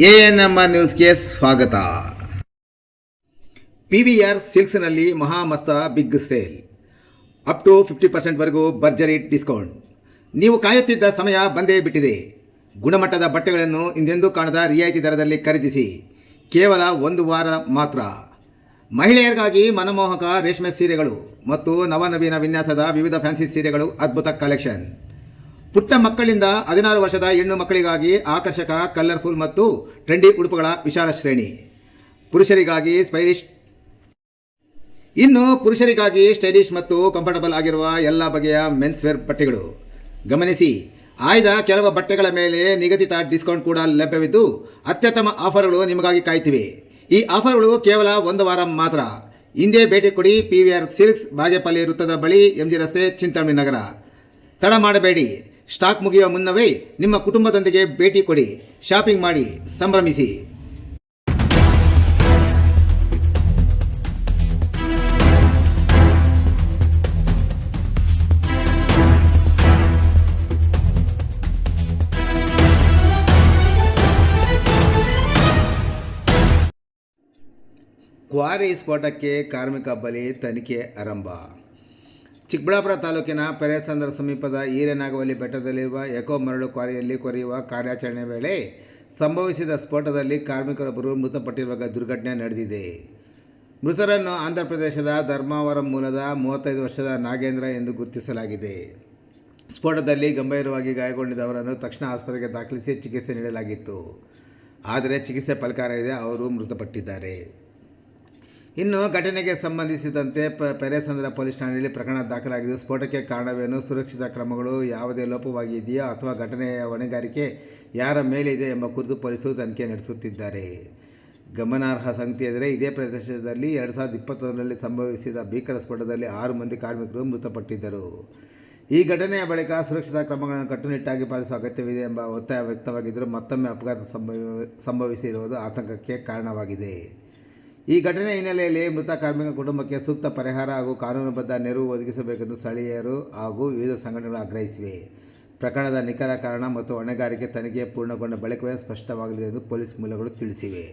ANM ನ್ಯೂಸ್ಗೆ ಸ್ವಾಗತ. PVR ಸಿಲ್ಕ್ಸ್ನಲ್ಲಿ ಮಹಾಮಸ್ತ ಬಿಗ್ ಸೇಲ್, ಅಪ್ ಟು 50% ಭರ್ಜರಿ ಡಿಸ್ಕೌಂಟ್. ನೀವು ಕಾಯುತ್ತಿದ್ದ ಸಮಯ ಬಂದೇ ಬಿಟ್ಟಿದೆ. ಗುಣಮಟ್ಟದ ಬಟ್ಟೆಗಳನ್ನು ಹಿಂದೆಂದೂ ಕಾಣದ ರಿಯಾಯಿತಿ ದರದಲ್ಲಿ ಖರೀದಿಸಿ. ಕೇವಲ ಒಂದು ವಾರ ಮಾತ್ರ. ಮಹಿಳೆಯರಿಗಾಗಿ ಮನಮೋಹಕ ರೇಷ್ಮೆ ಸೀರೆಗಳು ಮತ್ತು ನವನವೀನ ವಿನ್ಯಾಸದ ವಿವಿಧ ಫ್ಯಾನ್ಸಿ ಸೀರೆಗಳು, ಅದ್ಭುತ ಕಲೆಕ್ಷನ್. ಪುಟ್ಟ ಮಕ್ಕಳಿಂದ 16 ವರ್ಷದ ಹೆಣ್ಣು ಮಕ್ಕಳಿಗಾಗಿ ಆಕರ್ಷಕ, ಕಲರ್ಫುಲ್ ಮತ್ತು ಟ್ರೆಂಡಿ ಉಡುಪುಗಳ ವಿಶಾಲ ಶ್ರೇಣಿ. ಪುರುಷರಿಗಾಗಿ ಸ್ಟೈಲಿಶ್ ಮತ್ತು ಕಂಫರ್ಟಬಲ್ ಆಗಿರುವ ಎಲ್ಲ ಬಗೆಯ ಮೆನ್ಸ್ ವೇರ್ ಬಟ್ಟೆಗಳು. ಗಮನಿಸಿ, ಆಯ್ದ ಕೆಲವು ಬಟ್ಟೆಗಳ ಮೇಲೆ ನಿಗದಿತ ಡಿಸ್ಕೌಂಟ್ ಕೂಡ ಲಭ್ಯವಿದ್ದು ಅತ್ಯುತ್ತಮ ಆಫರ್ಗಳು ನಿಮಗಾಗಿ ಕಾಯ್ತಿವೆ. ಈ ಆಫರ್ಗಳು ಕೇವಲ ಒಂದು ವಾರ ಮಾತ್ರ. ಹಿಂದೆ ಭೇಟಿ ಕೊಡಿ. PVR ಸಿಲ್ಕ್ಸ್, ಬಾಗೇಪಲ್ಲಿ ವೃತ್ತದ ಬಳಿ, MG ರಸ್ತೆ, ಚಿಂತಾಮಣಿ ನಗರ. ತಡ ಮಾಡಬೇಡಿ. ಸ್ಟಾಕ್ ಮುಗಿಯುವ ಮುನ್ನವೇ ನಿಮ್ಮ ಕುಟುಂಬದೊಂದಿಗೆ ಭೇಟಿ ಕೊಡಿ. ಶಾಪಿಂಗ್ ಮಾಡಿ, ಸಂಭ್ರಮಿಸಿ. ಕ್ವಾರಿ ಸ್ಫೋಟಕ್ಕೆ ಕಾರ್ಮಿಕ ಬಲಿ, ತನಿಖೆ ಆರಂಭ. ಚಿಕ್ಕಬಳ್ಳಾಪುರ ತಾಲೂಕಿನ ಪೆರೇಸಂದ್ರ ಸಮೀಪದ ಹಿರೇನಾಗವಲ್ಲಿ ಬೆಟ್ಟದಲ್ಲಿರುವ ಎಕೋ ಮರಳು ಕ್ವಾರಿಯಲ್ಲಿ ಕೊರೆಯುವ ಕಾರ್ಯಾಚರಣೆ ವೇಳೆ ಸಂಭವಿಸಿದ ಸ್ಫೋಟದಲ್ಲಿ ಕಾರ್ಮಿಕರೊಬ್ಬರು ಮೃತಪಟ್ಟಿರುವ ದುರ್ಘಟನೆ ನಡೆದಿದೆ. ಮೃತರನ್ನು ಆಂಧ್ರ ಪ್ರದೇಶದ ಧರ್ಮಾವರಂ ಮೂಲದ 35 ವರ್ಷದ ನಾಗೇಂದ್ರ ಎಂದು ಗುರುತಿಸಲಾಗಿದೆ. ಸ್ಫೋಟದಲ್ಲಿ ಗಂಭೀರವಾಗಿ ಗಾಯಗೊಂಡಿದ್ದವರನ್ನು ತಕ್ಷಣ ಆಸ್ಪತ್ರೆಗೆ ದಾಖಲಿಸಿ ಚಿಕಿತ್ಸೆ ನೀಡಲಾಗಿತ್ತು. ಆದರೆ ಚಿಕಿತ್ಸೆ ಫಲಕಾರಿಯಾಗದೆ ಅವರು ಮೃತಪಟ್ಟಿದ್ದಾರೆ. ಇನ್ನು ಘಟನೆಗೆ ಸಂಬಂಧಿಸಿದಂತೆ ಪೆರೇಸಂದ್ರ ಪೊಲೀಸ್ ಠಾಣೆಯಲ್ಲಿ ಪ್ರಕರಣ ದಾಖಲಾಗಿದ್ದು, ಸ್ಫೋಟಕ್ಕೆ ಕಾರಣವೇನು, ಸುರಕ್ಷಿತಾ ಕ್ರಮಗಳು ಯಾವುದೇ ಲೋಪವಾಗಿದೆಯಾ ಅಥವಾ ಘಟನೆಯ ಹೊಣೆಗಾರಿಕೆ ಯಾರ ಮೇಲೆ ಇದೆ ಎಂಬ ಕುರಿತು ಪೊಲೀಸರು ತನಿಖೆ ನಡೆಸುತ್ತಿದ್ದಾರೆ. ಗಮನಾರ್ಹ ಸಂಗತಿಯೆಂದರೆ, ಇದೇ ಪ್ರದೇಶದಲ್ಲಿ 2021ರಲ್ಲಿ ಸಂಭವಿಸಿದ ಭೀಕರ ಸ್ಫೋಟದಲ್ಲಿ 6 ಮಂದಿ ಕಾರ್ಮಿಕರು ಮೃತಪಟ್ಟಿದ್ದರು. ಈ ಘಟನೆಯ ಬಳಿಕ ಸುರಕ್ಷಿತಾ ಕ್ರಮಗಳನ್ನು ಕಟ್ಟುನಿಟ್ಟಾಗಿ ಪಾಲಿಸುವ ಅಗತ್ಯವಿದೆ ಎಂಬ ಒತ್ತಾಯ ವ್ಯಕ್ತವಾಗಿದ್ದರೂ ಮತ್ತೊಮ್ಮೆ ಅಪಘಾತ ಸಂಭವಿಸಿರುವುದು ಆತಂಕಕ್ಕೆ ಕಾರಣವಾಗಿದೆ. ಈ ಘಟನೆ ಹಿನ್ನೆಲೆಯಲ್ಲಿ ಮೃತ ಕಾರ್ಮಿಕ ಕುಟುಂಬಕ್ಕೆ ಸೂಕ್ತ ಪರಿಹಾರ ಹಾಗೂ ಕಾನೂನುಬದ್ಧ ನೆರವು ಒದಗಿಸಬೇಕೆಂದು ಸ್ಥಳೀಯರು ಹಾಗೂ ವಿವಿಧ ಸಂಘಟನೆಗಳು ಆಗ್ರಹಿಸಿವೆ. ಪ್ರಕರಣದ ನಿಖರ ಕಾರಣ ಮತ್ತು ಹೊಣೆಗಾರಿಕೆ ತನಿಖೆ ಪೂರ್ಣಗೊಂಡ ಬಳಿಕವೇ ಸ್ಪಷ್ಟವಾಗಲಿದೆ ಎಂದು ಪೊಲೀಸ್ ಮೂಲಗಳು ತಿಳಿಸಿವೆ.